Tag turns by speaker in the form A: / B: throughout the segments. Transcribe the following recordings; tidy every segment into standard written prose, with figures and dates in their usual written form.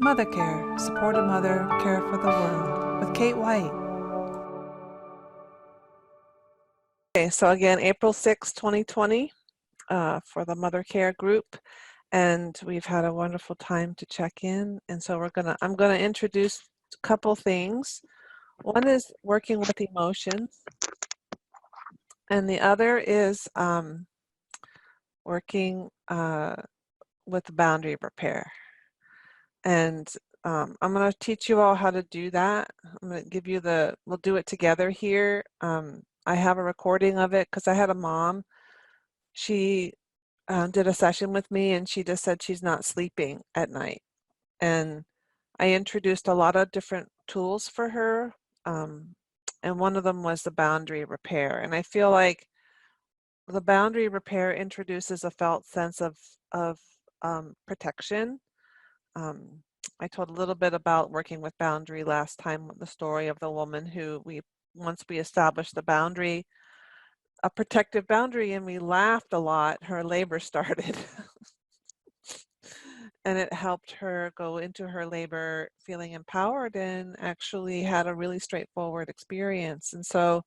A: MotherCare, support a mother, care for the world, with Kate White. Okay, so again, April 6, 2020, for the MotherCare group, and we've had a wonderful time to check in. And so I'm gonna introduce a couple things. One is working with emotions, and the other is working with boundary repair. And I'm going to teach you all how to do that. I'm going to give you we'll do it together here. I have a recording of it because I had a mom. She did a session with me and she just said she's not sleeping at night. And I introduced a lot of different tools for her. And one of them was the boundary repair. And I feel like the boundary repair introduces a felt sense of protection. I told a little bit about working with boundary last time, the story of the woman who once we established the boundary, a protective boundary, and we laughed a lot, her labor started. And it helped her go into her labor feeling empowered and actually had a really straightforward experience. And so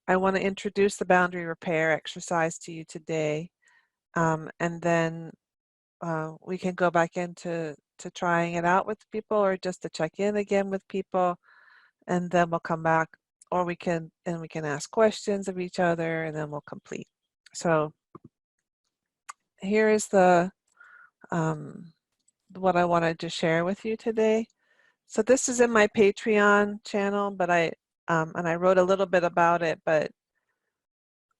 A: I want to introduce the boundary repair exercise to you today. And then we can go back into trying it out with people or just to check in again with people, and then we'll come back, or we can ask questions of each other, and then we'll complete. So here is what I wanted to share with you today. So this is in my Patreon channel, but and I wrote a little bit about it, but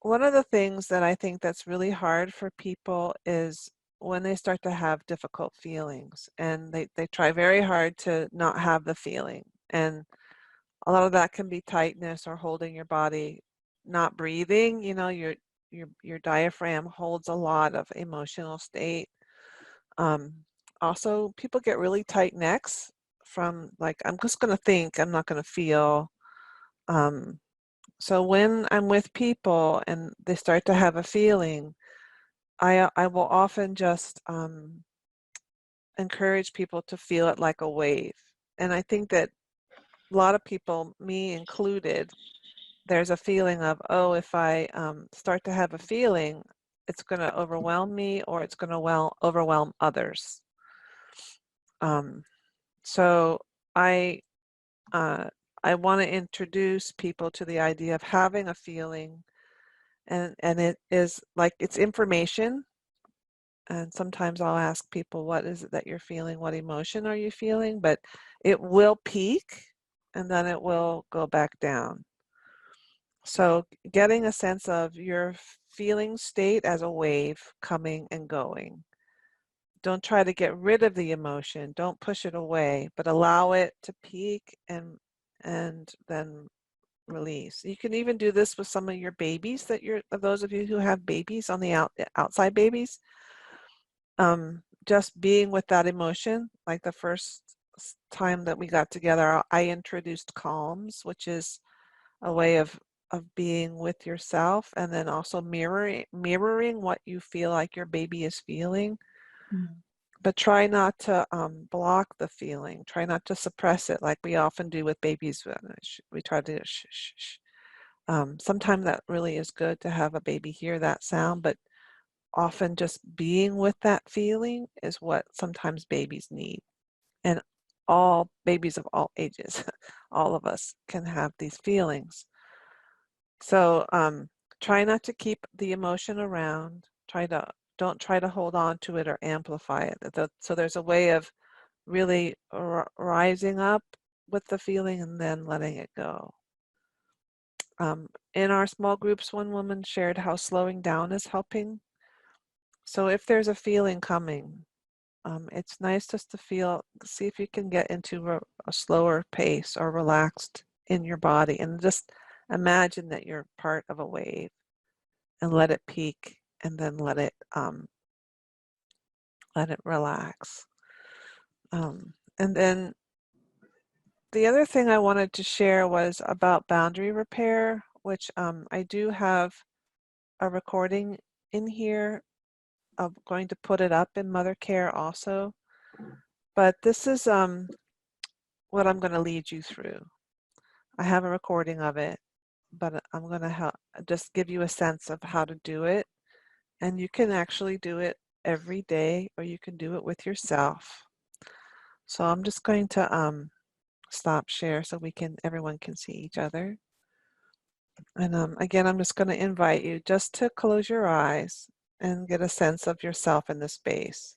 A: one of the things that I think that's really hard for people is when they start to have difficult feelings, and they try very hard to not have the feeling. And a lot of that can be tightness or holding your body, not breathing. You know, your diaphragm holds a lot of emotional state. Um, Also, people get really tight necks from like, I'm just going to think, I'm not going to feel. So when I'm with people and they start to have a feeling, I will often just encourage people to feel it like a wave. And I think that a lot of people, me included, there's a feeling of, oh, if I start to have a feeling, it's going to overwhelm me or it's going to overwhelm others. So I uh, I want to introduce people to the idea of having a feeling, and it is like it's information. And sometimes I'll ask people, what is it that you're feeling? What emotion are you feeling? But it will peak and then it will go back down. So getting a sense of your feeling state as a wave coming and going. Don't try to get rid of the emotion. Don't push it away, but allow it to peak and then release. You can even do this with some of your babies those of you who have babies on the outside babies. Just being with that emotion, like the first time that we got together, I introduced calms, which is a way of being with yourself, and then also mirroring what you feel like your baby is feeling. But try not to block the feeling. Try not to suppress it like we often do with babies. We try to shh, shh, shh. Sometimes that really is good to have a baby hear that sound, but often just being with that feeling is what sometimes babies need. And all babies of all ages, all of us can have these feelings. So try not to keep the emotion around. Don't try to hold on to it or amplify it. So there's a way of really rising up with the feeling and then letting it go. In our small groups, one woman shared how slowing down is helping. So if there's a feeling coming, it's nice just to see if you can get into a slower pace or relaxed in your body, and just imagine that you're part of a wave and let it peak and then let it relax. And then the other thing I wanted to share was about boundary repair, which I do have a recording in here. I'm going to put it up in MotherCare also. But this is what I'm going to lead you through. I have a recording of it, but I'm going to just give you a sense of how to do it. And you can actually do it every day, or you can do it with yourself. So I'm just going to stop share so everyone can see each other. And again, I'm just going to invite you just to close your eyes and get a sense of yourself in the space.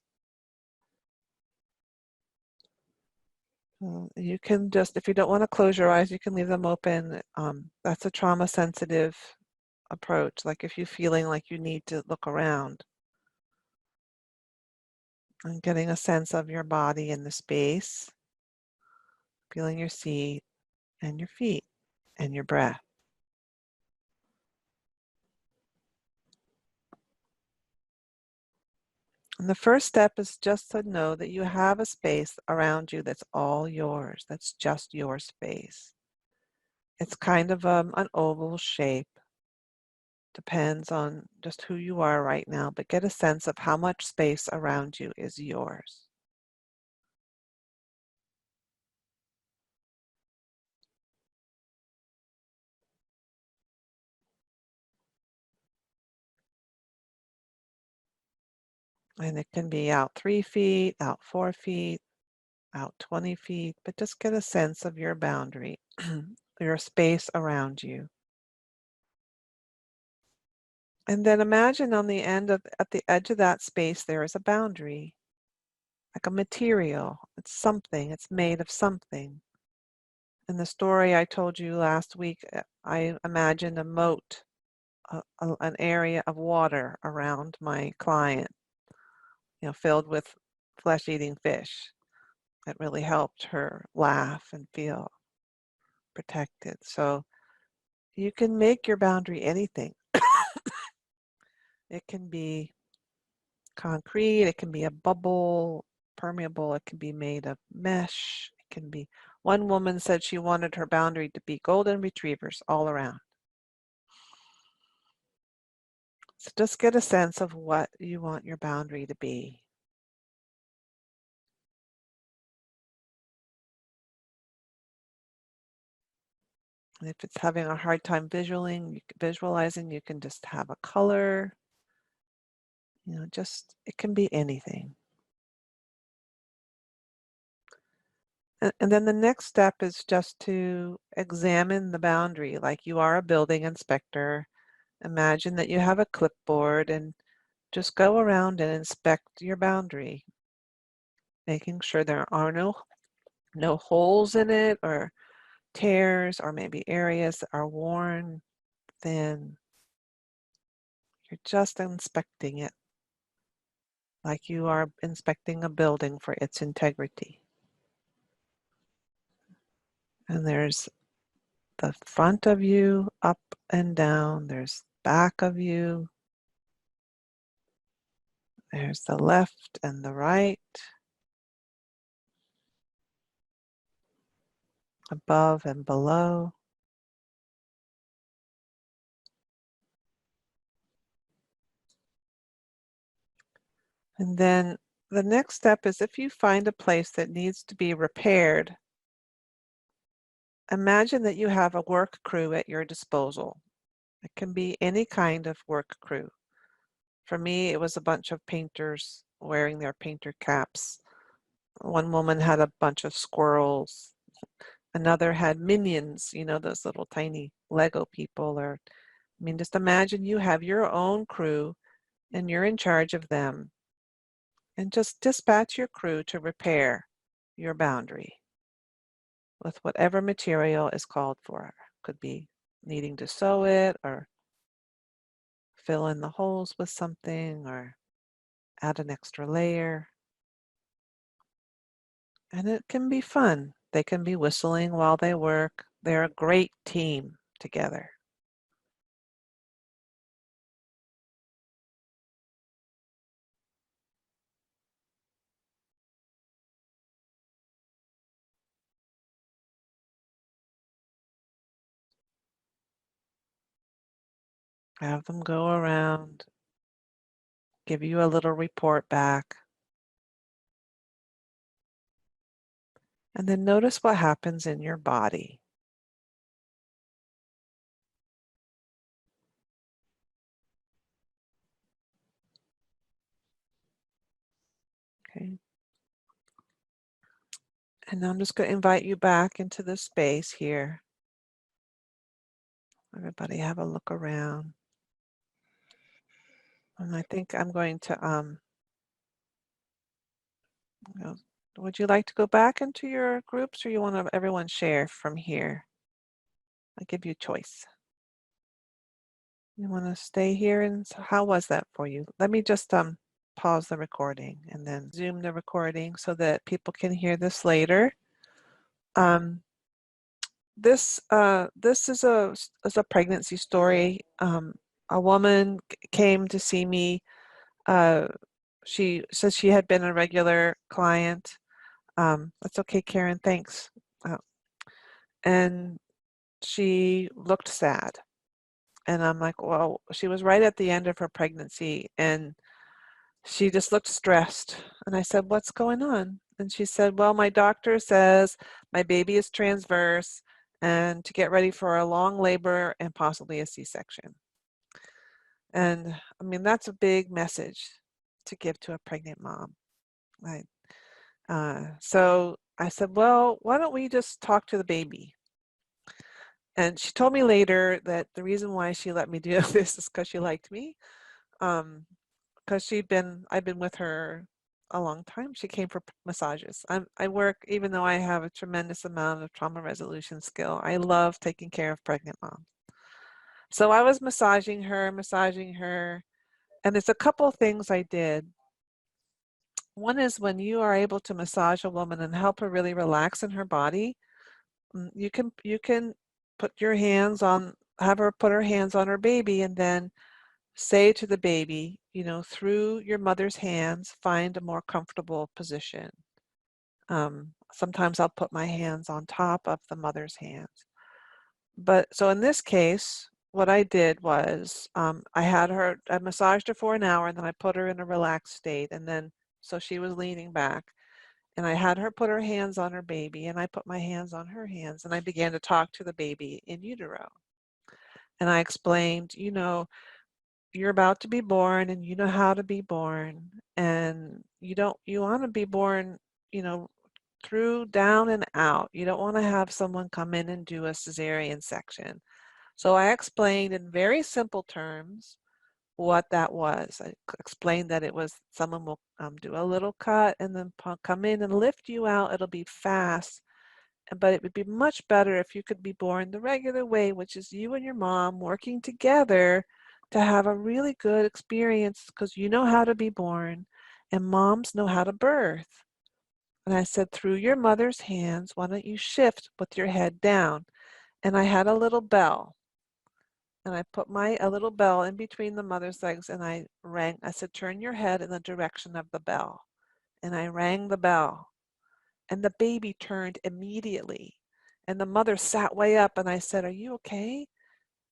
A: You can just, if you don't want to close your eyes, you can leave them open. That's a trauma sensitive approach. Like if you're feeling like you need to look around and getting a sense of your body in the space, feeling your seat and your feet and your breath. And the first step is just to know that you have a space around you that's all yours. That's just your space. It's kind of an oval shape. Depends on just who you are right now, but get a sense of how much space around you is yours. And it can be out 3 feet, out 4 feet, out 20 feet, but just get a sense of your boundary, your space around you. And then imagine at the edge of that space, there is a boundary, like a material. It's something, it's made of something. In the story I told you last week, I imagined a moat, an area of water around my client, filled with flesh-eating fish. It really helped her laugh and feel protected. So you can make your boundary anything. It can be concrete, it can be a bubble, permeable, it can be made of mesh, it can be, one woman said she wanted her boundary to be golden retrievers all around. So just get a sense of what you want your boundary to be. And if it's having a hard time visualizing, you can just have a color, it can be anything. And then the next step is just to examine the boundary, like you are a building inspector. Imagine that you have a clipboard and just go around and inspect your boundary, making sure there are no holes in it or tears or maybe areas that are worn thin. You're just inspecting it like you are inspecting a building for its integrity. And there's the front of you, up and down. There's back of you. There's the left and the right, above and below. And then the next step is if you find a place that needs to be repaired, imagine that you have a work crew at your disposal. It can be any kind of work crew. For me, it was a bunch of painters wearing their painter caps. One woman had a bunch of squirrels. Another had minions, those little tiny Lego people. Just imagine you have your own crew and you're in charge of them. And just dispatch your crew to repair your boundary with whatever material is called for. Could be needing to sew it or fill in the holes with something or add an extra layer. And it can be fun. They can be whistling while they work. They're a great team together. Have them go around, give you a little report back. And then notice what happens in your body. Okay. And I'm just going to invite you back into the space here. Everybody have a look around. And I think I'm going to, would you like to go back into your groups, or you want to everyone share from here? I give you a choice. You want to stay here, and so how was that for you? Let me just pause the recording and then zoom the recording so that people can hear this later. This is a pregnancy story. A woman came to see me. She says she had been a regular client. That's okay, Karen. Thanks. And she looked sad. And I'm like, well, she was right at the end of her pregnancy, and she just looked stressed. And I said, what's going on? And she said, well, my doctor says my baby is transverse and to get ready for a long labor and possibly a C-section. And I mean, that's a big message to give to a pregnant mom. Right? So I said, well, why don't we just talk to the baby? And she told me later that the reason why she let me do this is because she liked me. Because I've been with her a long time. She came for massages. I work, even though I have a tremendous amount of trauma resolution skill, I love taking care of pregnant moms. So I was massaging her, and there's a couple of things I did. One is when you are able to massage a woman and help her really relax in her body, you can put your hands on, have her put her hands on her baby, and then say to the baby, through your mother's hands, find a more comfortable position. Sometimes I'll put my hands on top of the mother's hands. But so in this case, what I did was I massaged her for an hour, and then I put her in a relaxed state. And then, so she was leaning back, and I had her put her hands on her baby, and I put my hands on her hands, and I began to talk to the baby in utero. And I explained, you're about to be born, and you know how to be born, and you want to be born, through, down, and out. You don't want to have someone come in and do a cesarean section. So I explained in very simple terms what that was. I explained that it was someone will do a little cut and then come in and lift you out. It'll be fast, but it would be much better if you could be born the regular way, which is you and your mom working together to have a really good experience, because you know how to be born and moms know how to birth. And I said, through your mother's hands, why don't you shift with your head down? And I had a little bell. And I put a little bell in between the mother's legs, and I said, turn your head in the direction of the bell. And I rang the bell. And the baby turned immediately. And the mother sat way up, and I said, are you okay?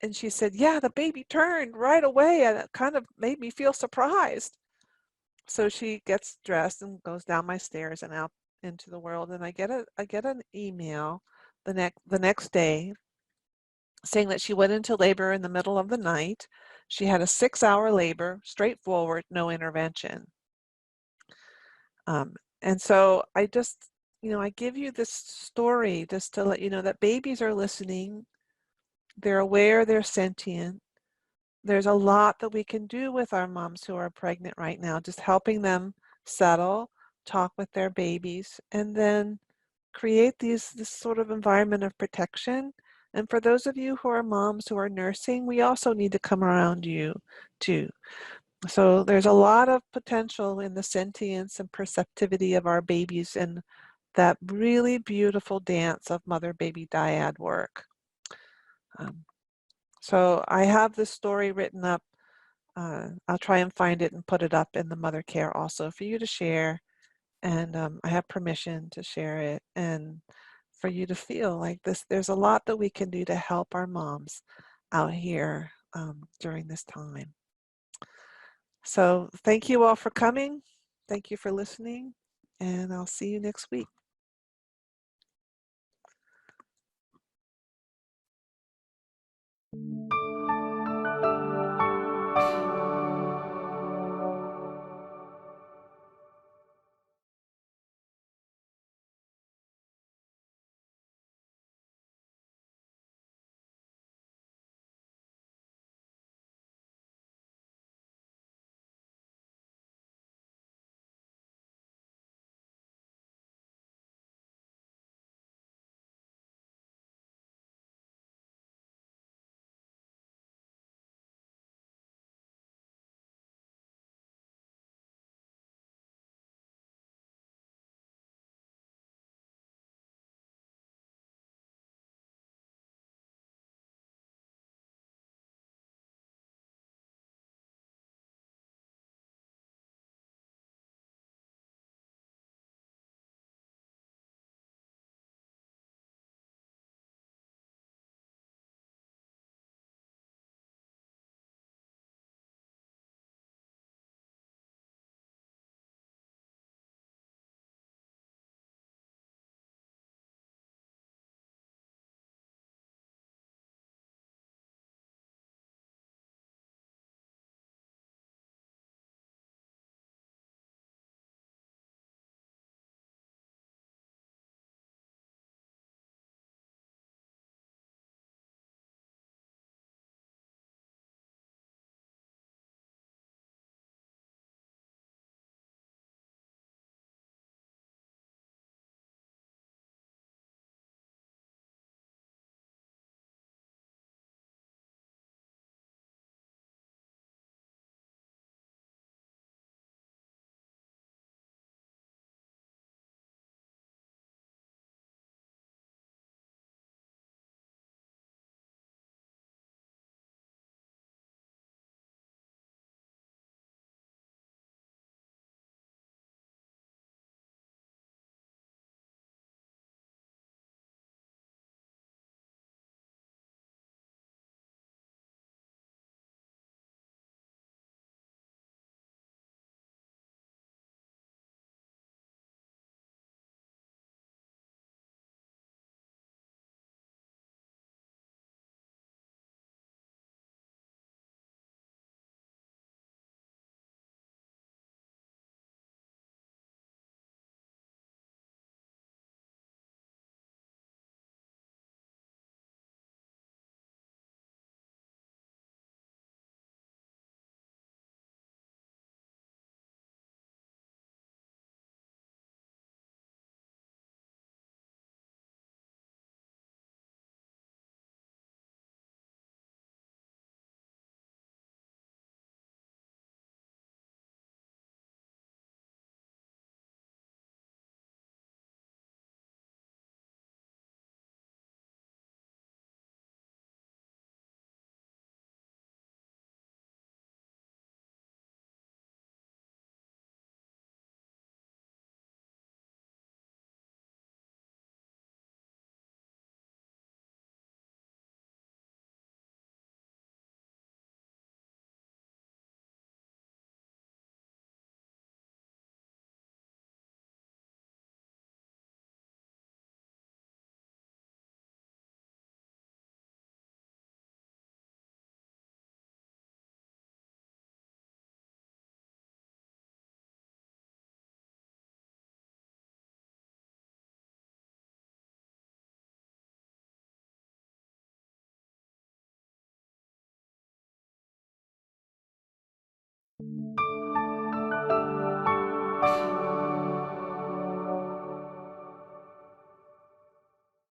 A: And she said, yeah, the baby turned right away, and it kind of made me feel surprised. So she gets dressed and goes down my stairs and out into the world, and I get an email the next day saying that she went into labor in the middle of the night. She had a 6-hour labor, straightforward, no intervention. And so I just, I give you this story just to let you know that babies are listening. They're aware, they're sentient. There's a lot that we can do with our moms who are pregnant right now, just helping them settle, talk with their babies, and then create this sort of environment of protection. And for those of you who are moms who are nursing, we also need to come around you too. So there's a lot of potential in the sentience and perceptivity of our babies and that really beautiful dance of mother-baby dyad work. So I have this story written up. I'll try and find it and put it up in the MotherCare also for you to share. And I have permission to share it and for you to feel like this. There's a lot that we can do to help our moms out here during this time. So thank you all for coming. Thank you for listening, and I'll see you next week.